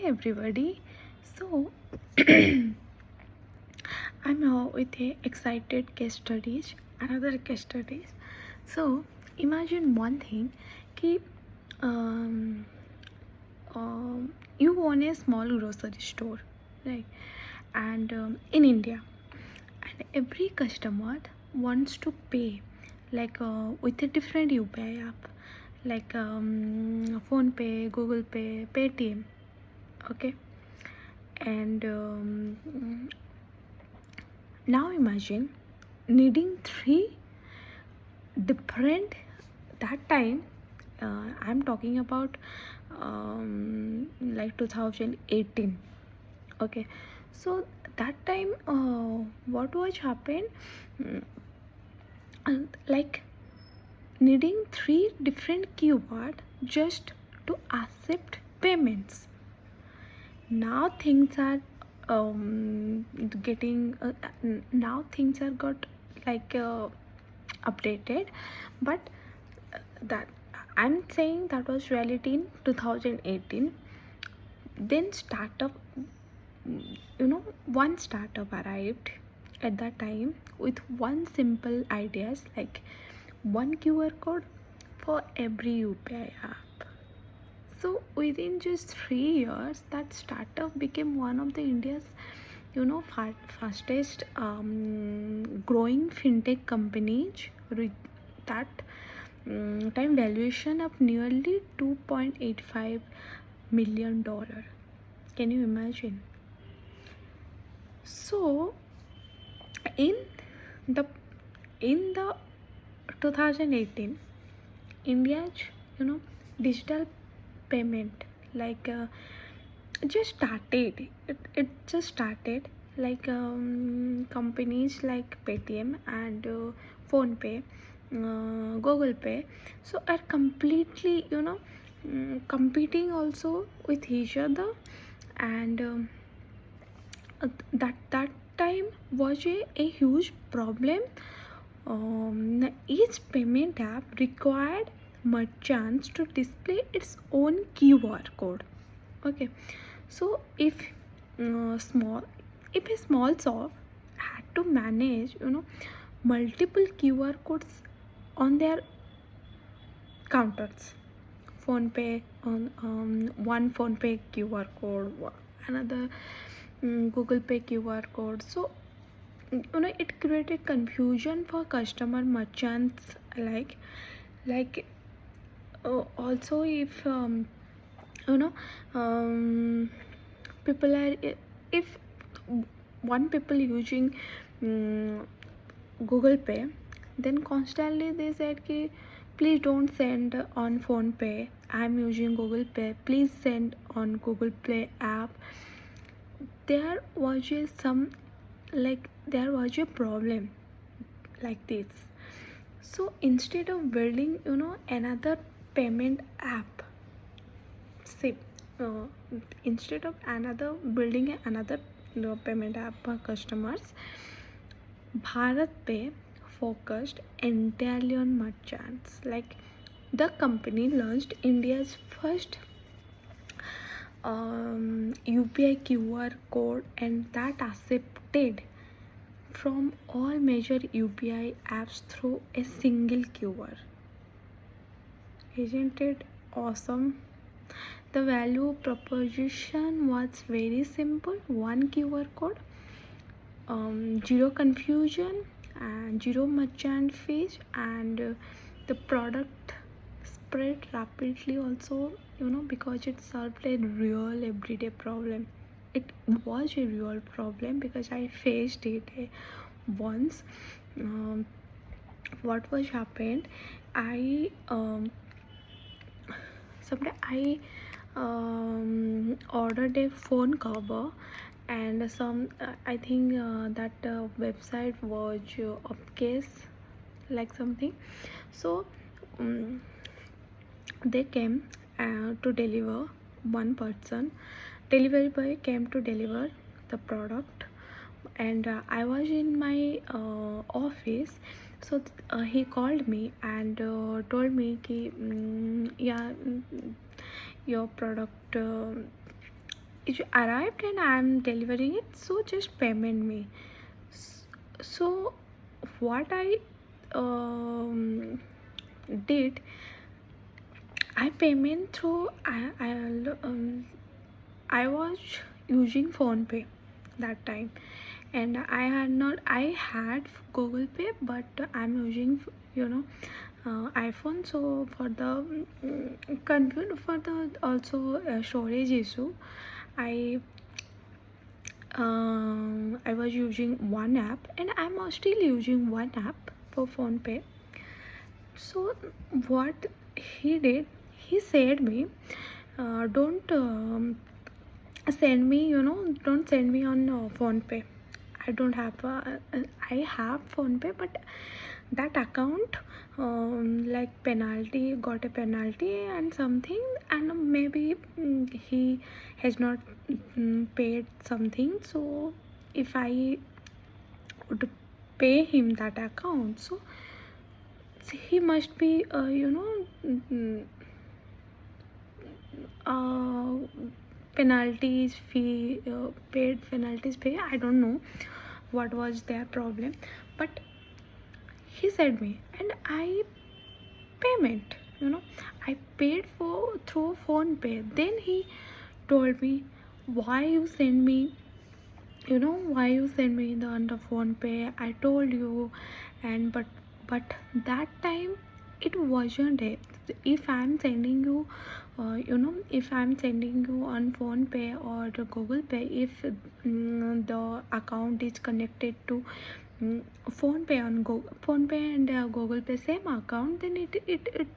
everybody. So I'm now with a excited case studies, another case studies. So imagine one thing, कि um, you own a small grocery store, right? And in India, and every customer wants to pay with a different UPI app, like Phone Pay, Google Pay, Paytm. Okay, and now imagine needing three different that time. I'm talking about like 2018. Okay, so that time what was happened. Mm, like needing three different keyword just to accept payments. Now things are getting now things are got like updated, but that I'm saying that was reality in 2018. Then startup, one startup arrived at that time with one simple ideas, like one QR code for every UPI app. So within just 3 years, that startup became one of the India's, fastest growing fintech companies with that time valuation of nearly $2.85 million. Can you imagine? So in the in the 2018, India's digital payment just started. It just started, like companies like Paytm and Phone Pay, Google Pay, so are completely competing also with each other. And that time was a huge problem. Each payment app required merchants to display its own QR code. Okay, so small if a small shop had to manage multiple QR codes on their counters, phone pay on one phone pay QR code, another Google Pay QR code. So it created confusion for customer merchants alike. Like also, if you know um, people are if one people using Google Pay, then constantly they said ki please don't send on Phone Pay, I'm using Google Pay, please send on Google Play app. There was a problem like this. So instead of building another payment app, say uh, instead of another building another payment app for customers, BharatPe focused entirely on merchants. Like the company launched India's first UPI QR code, and that accepted from all major UPI apps through a single QR. Isn't it awesome? The value proposition was very simple: one QR code, zero confusion, and zero merchant fees, and the product spread rapidly also, because it solved a real everyday problem. It was a real problem because I faced it once. um, what was happened, I someday I ordered a phone cover, and I think that website was upcase, like something. So um, they came to deliver. One person, delivery boy, came to deliver the product, and I was in my office. So he called me and told me ki, yeah, your product it arrived and I'm delivering it, so just payment me. So what I did, I payment through I was using phone pay that time, and I had Google Pay, but I'm using iPhone. So for the for the also storage issue, I I was using one app, and I'm still using one app for phone pay. So what he did, he said me, don't send me, don't send me on phone pay. I don't have I have phone pay, but that account like penalty, got a penalty and something, and maybe he has not paid something. So if I would pay him that account, so he must be uh, penalties fee paid penalties pay. I don't know what was their problem, but he said me, and I payment, I paid for through phone pay. Then he told me, why you send me, why you send me the under phone pay, I told you. And but that time it wasn't it. If I'm sending you if I'm sending you on phone pay or the Google Pay, if the account is connected to phone pay on phone pay and Google Pay same account, then it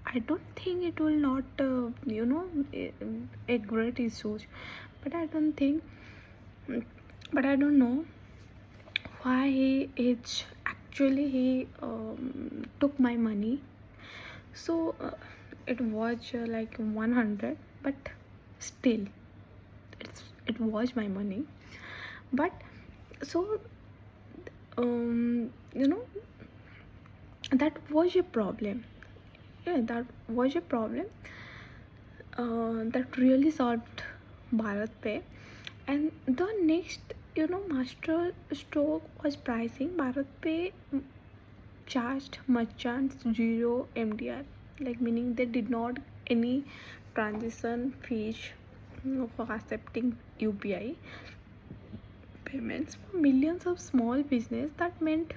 I don't think it will not a great issues. But I don't think, but I don't know why it's actually he took my money. So it was like 100, but still it was my money. But so you know that was a problem. Yeah, that was a problem that really solved BharatPe. And the next, master stroke was pricing. BharatPe charged merchants zero MDR, like meaning they did not any transaction fees for accepting UPI payments for millions of small business. That meant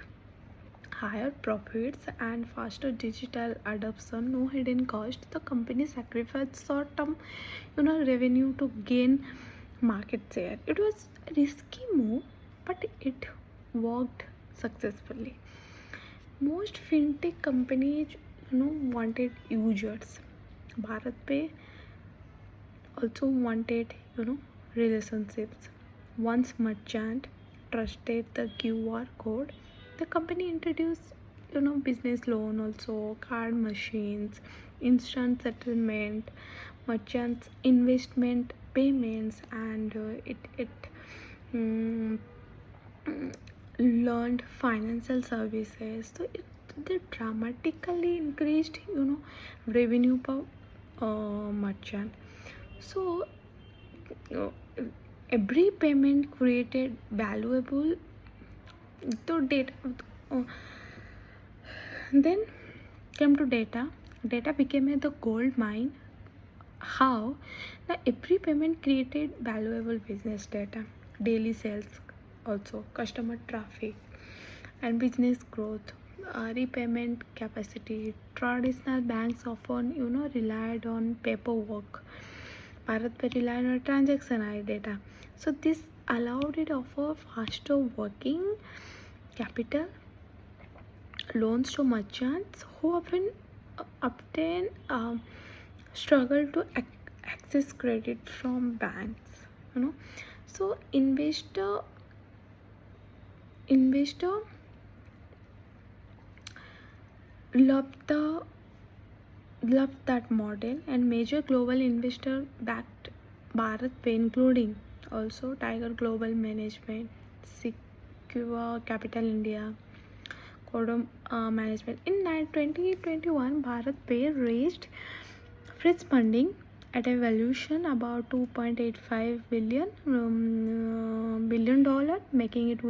higher profits and faster digital adoption, no hidden cost. The company sacrificed short-term, revenue to gain market share. It was a risky move, but it worked successfully. Most fintech companies, wanted users. BharatPe also wanted, relationships. Once merchant trusted the QR code, the company introduced, business loan also, card machines, instant settlement, merchants investment payments, and it um, learned financial services. So they dramatically increased, revenue per merchant. So uh, every payment created valuable to data. uh, then came to data became the gold mine. How? Now every payment created valuable business data, daily sales, also customer traffic and business growth, repayment capacity. Traditional banks often, relied on paperwork. BharatPe relied on transaction ID data. So this allowed it offer faster working capital loans to merchants who often obtain struggle to access credit from banks. So investor loved the loved that model, and major global investor backed BharatPe, including also Tiger Global Management, Secure Capital India, Codom Management. In 2021, BharatPe raised fresh funding at a valuation about 2.85 billion dollar, making it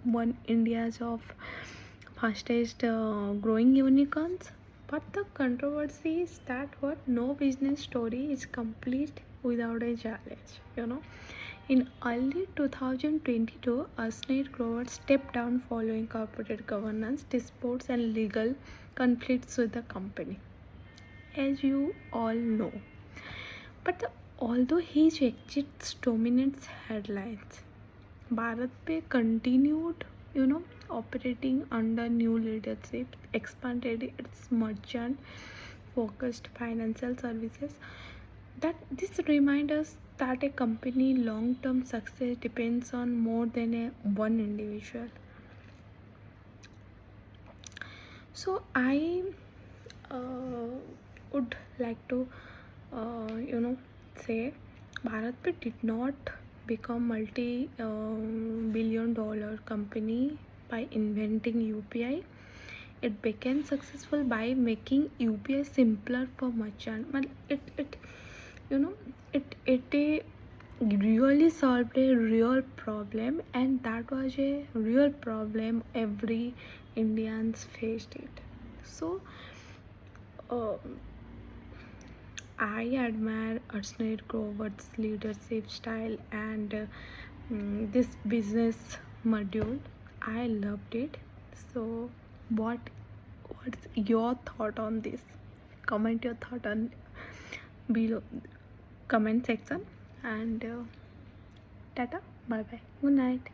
one India's of fastest growing unicorns. But the controversy is that what no business story is complete without a challenge. In early 2022, Asnit Grover stepped down following corporate governance disputes and legal conflicts with the company, as you all know. But although his exit dominates headlines, BharatPe continued, operating under new leadership, expanded its merchant-focused financial services. That this reminds us that a company long-term success depends on more than one individual. So I would like to, say BharatPe did not become multi-billion-dollar company by inventing UPI. It became successful by making UPI simpler for merchant. Well, it you know it really solved a real problem, and that was a real problem every Indians faced it. So I admire Arsenal Grover's leadership style and this business module. I loved it. So, what's your thought on this? Comment your thought on below comment section, and tata, bye bye, good night.